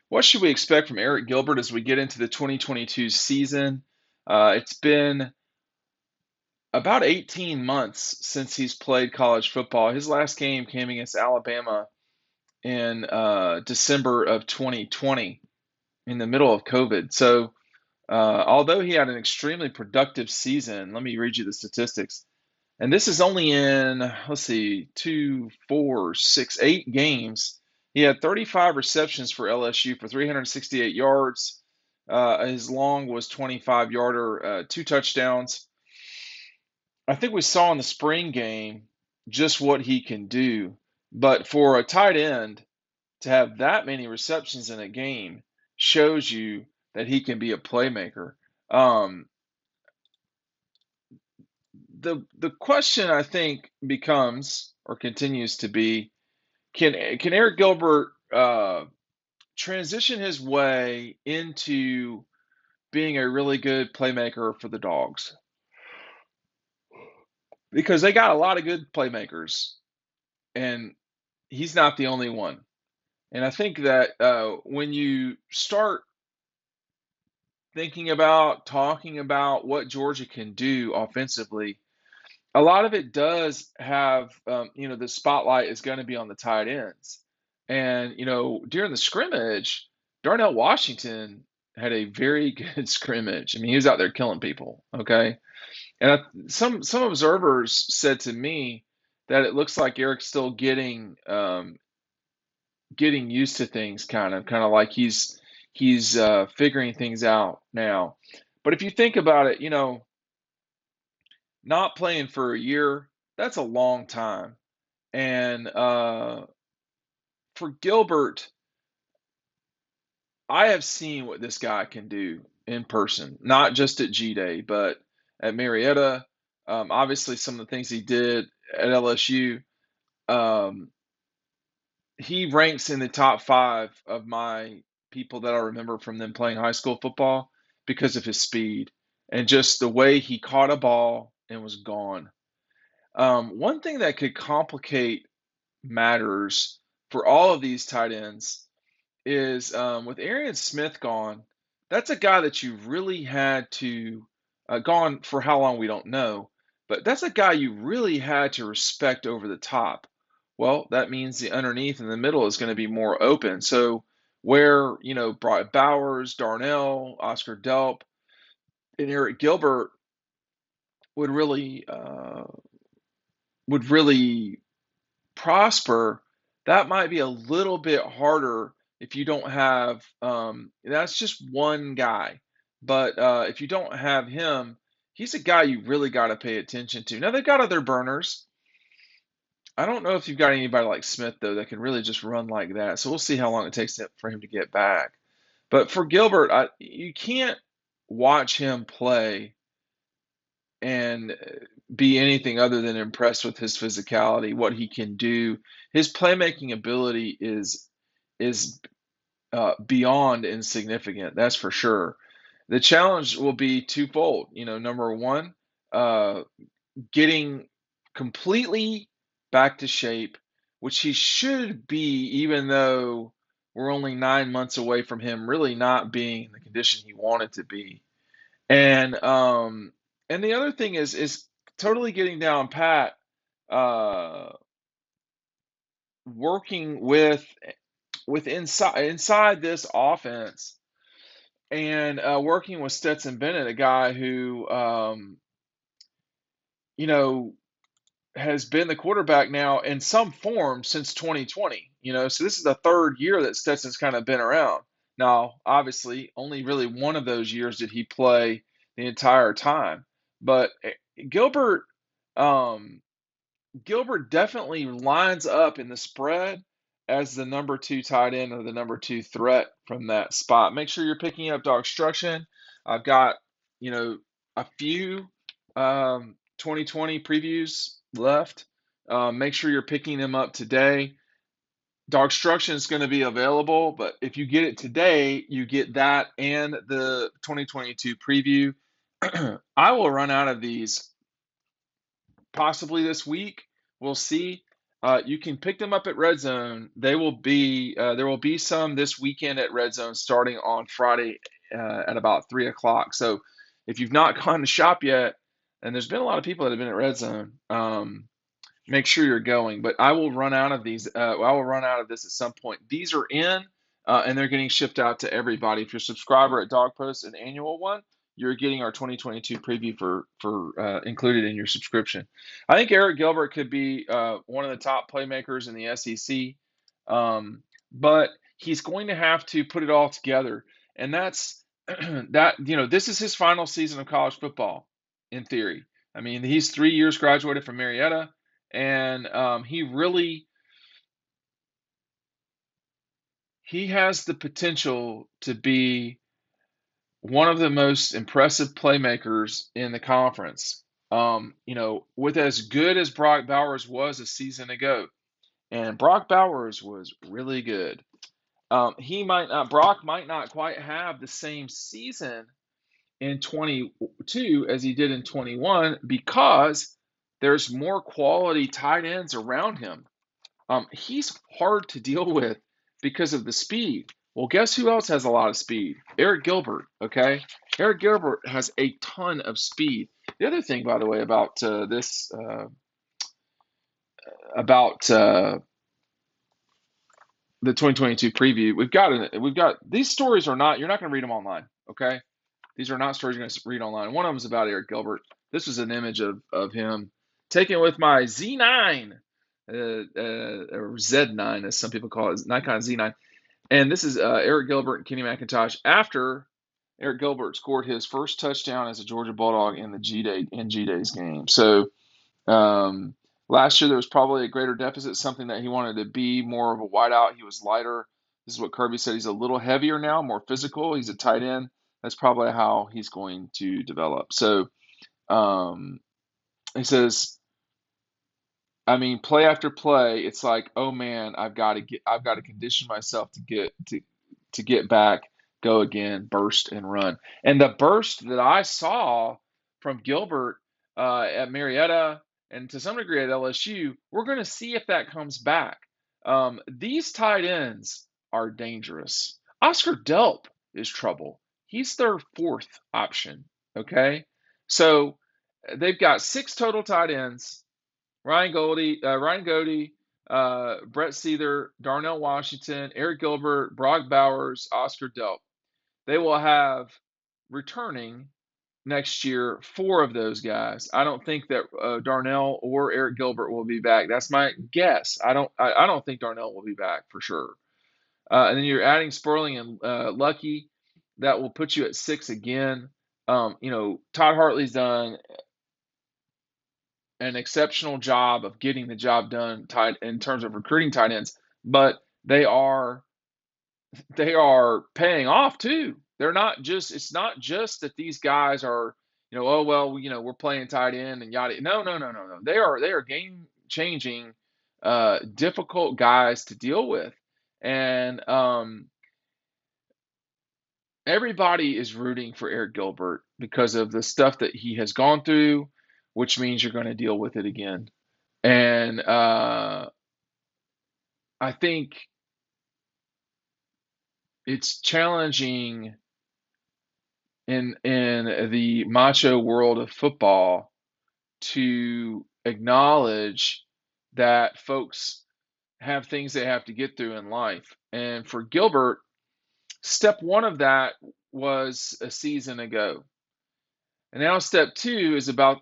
What should we expect from Arik Gilbert as we get into the 2022 season? It's been about 18 months since he's played college football. His last game came against Alabama in December of 2020 in the middle of COVID. So, although he had an extremely productive season, let me read you the statistics. And this is only in, let's see, 8 games. He had 35 receptions for LSU for 368 yards. His long was 25-yarder, 2 touchdowns. I think we saw in the spring game just what he can do. But for a tight end to have that many receptions in a game shows you that he can be a playmaker. Um, the question I think becomes or continues to be can Arik Gilbert transition his way into being a really good playmaker for the Dogs? Because they got a lot of good playmakers, and he's not the only one. And I think that when you start thinking about talking about what Georgia can do offensively, a lot of it does have, the spotlight is going to be on the tight ends. And, during the scrimmage, Darnell Washington had a very good scrimmage. I mean, he was out there killing people. Okay. And some observers said to me that it looks like Eric's still getting used to things, kind of like he's figuring things out now. But if you think about it, not playing for a year, that's a long time. And for Gilbert, I have seen what this guy can do in person, not just at G Day, but at Marietta. Obviously, some of the things he did at LSU. Um, he ranks in the top 5 of my people that I remember from them playing high school football because of his speed and just the way he caught a ball and was gone. One thing that could complicate matters for all of these tight ends is with Arian Smith gone, that's a guy that you really had to gone for how long we don't know, but that's a guy you really had to respect over the top. Well, that means the underneath and the middle is going to be more open. So where Brian Bowers, Darnell, Oscar Delp, and Eric Gilbert would really would really prosper, that might be a little bit harder if you don't have that's just one guy. But if you don't have him, he's a guy you really got to pay attention to. Now they've got other burners. I don't know if you've got anybody like Smith though that can really just run like that. So we'll see how long it takes for him to get back. But for Gilbert, you can't watch him play and be anything other than impressed with his physicality, what he can do. His playmaking ability is beyond insignificant. That's for sure. The challenge will be twofold. Number one, uh, getting completely back to shape, which he should be, even though we're only 9 months away from him really not being in the condition he wanted to be. And the other thing is totally getting down pat, uh, working with inside this offense and working with Stetson Bennett, a guy who you know has been the quarterback now in some form since 2020. So this is the third year that Stetson's kind of been around. Now, obviously, only really one of those years did he play the entire time, but Gilbert um, Gilbert definitely lines up in the spread as the number 2 tight end or the number 2 threat from that spot. Make sure you're picking up DAWGSTRUCTION. I've got, a few 2020 previews left. Make sure you're picking them up today. DAWGSTRUCTION is going to be available, but if you get it today, you get that and the 2022 preview. I will run out of these possibly this week. We'll see. You can pick them up at Red Zone. They will be there will be some this weekend at Red Zone starting on Friday at about 3 o'clock. So if you've not gone to shop yet, and there's been a lot of people that have been at Red Zone, make sure you're going. But I will run out of these. I will run out of this at some point. These are in, and they're getting shipped out to everybody. If you're a subscriber at Dog Post, an annual one, you're getting our 2022 preview for included in your subscription. I think Arik Gilbert could be one of the top playmakers in the SEC, but he's going to have to put it all together, and that's that. This is his final season of college football, in theory. I mean, he's 3 years graduated from Marietta, and he has the potential to be one of the most impressive playmakers in the conference. With as good as Brock Bowers was a season ago, and Brock Bowers was really good. Brock might not quite have the same season in 22 as he did in 21 because there's more quality tight ends around him. He's hard to deal with because of the speed. Well, guess who else has a lot of speed? Arik Gilbert, okay? Arik Gilbert has a ton of speed. The other thing, by the way, about the 2022 preview, we've got these stories are not, you're not going to read them online, okay? These are not stories you're going to read online. One of them is about Arik Gilbert. This was an image of him taken with my Z9, or Z9, as some people call it, Nikon Z9. And this is Arik Gilbert and Kenny McIntosh after Arik Gilbert scored his first touchdown as a Georgia Bulldog in the G-Days game. So last year there was probably a greater deficit, something that he wanted to be more of a wideout. He was lighter. This is what Kirby said. He's a little heavier now, more physical. He's a tight end. That's probably how he's going to develop. So he says, I mean, play after play, it's like, oh man, I've got to condition myself to get back, go again, burst and run. And the burst that I saw from Gilbert at Marietta and to some degree at LSU, we're going to see if that comes back. These tight ends are dangerous. Oscar Delp is trouble. He's their fourth option. Okay, so they've got 6 total tight ends. Ryan Goldie, Brett Seether, Darnell Washington, Arik Gilbert, Brock Bowers, Oscar Delp. They will have returning next year 4 of those guys. I don't think that Darnell or Arik Gilbert will be back. That's my guess. I don't think Darnell will be back for sure. And then you're adding Sperling and Lucky. That will put you at 6 again. Todd Hartley's done an exceptional job of getting the job done in terms of recruiting tight ends, but they are paying off too. It's not just that these guys are, oh well, we're playing tight end and yada. No. They are game changing, difficult guys to deal with, and everybody is rooting for Arik Gilbert because of the stuff that he has gone through, which means you're going to deal with it again. And I think it's challenging in the macho world of football to acknowledge that folks have things they have to get through in life. And for Gilbert, step 1 of that was a season ago. And now step 2 is about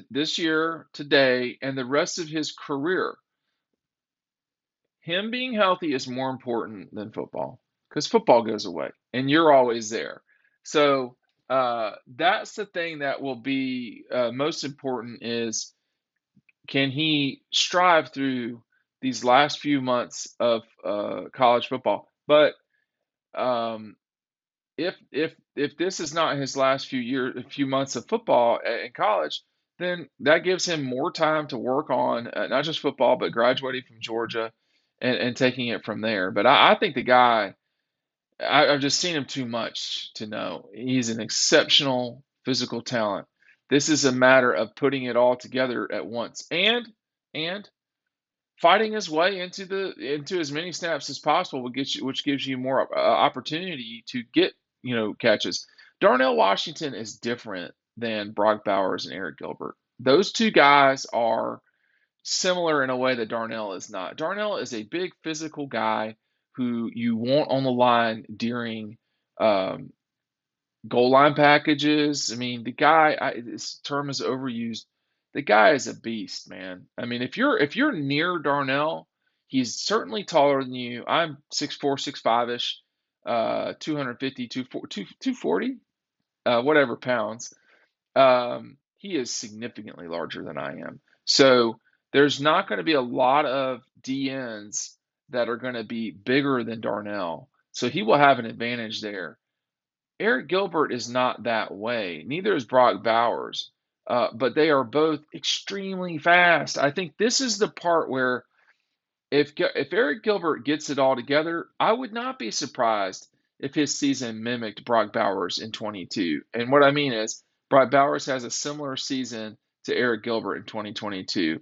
this year, today, and the rest of his career. Him being healthy is more important than football because football goes away and you're always there. So that's the thing that will be most important is, can he strive through these last few months of college football? But if this is not his last few months of football in college, then that gives him more time to work on not just football, but graduating from Georgia and taking it from there. But I think the guy, I've just seen him too much to know. He's an exceptional physical talent. This is a matter of putting it all together at once. And fighting his way into as many snaps as possible, which gives you more opportunity to get catches. Darnell Washington is different than Brock Bowers and Arik Gilbert. Those two guys are similar in a way that Darnell is not. Darnell is a big physical guy who you want on the line during um, goal line packages. I mean, the guy, this term is overused. The guy is a beast, man. I mean, if you're near Darnell, he's certainly taller than you. I'm 6'4", 6'5" ish, 250, 240, whatever pounds. He is significantly larger than I am. So there's not going to be a lot of DNs that are going to be bigger than Darnell. So he will have an advantage there. Arik Gilbert is not that way. Neither is Brock Bowers. But they are both extremely fast. I think this is the part where if Arik Gilbert gets it all together, I would not be surprised if his season mimicked Brock Bowers in 22. And what I mean is, Brock Bowers has a similar season to Arik Gilbert in 2022.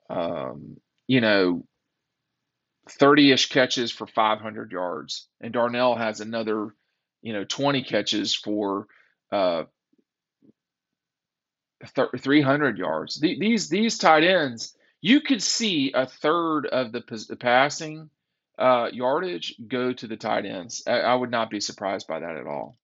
Um, you know, 30-ish catches for 500 yards, and Darnell has another, 20 catches for uh, 300 yards. These tight ends, you could see a third of the passing yardage go to the tight ends. I would not be surprised by that at all.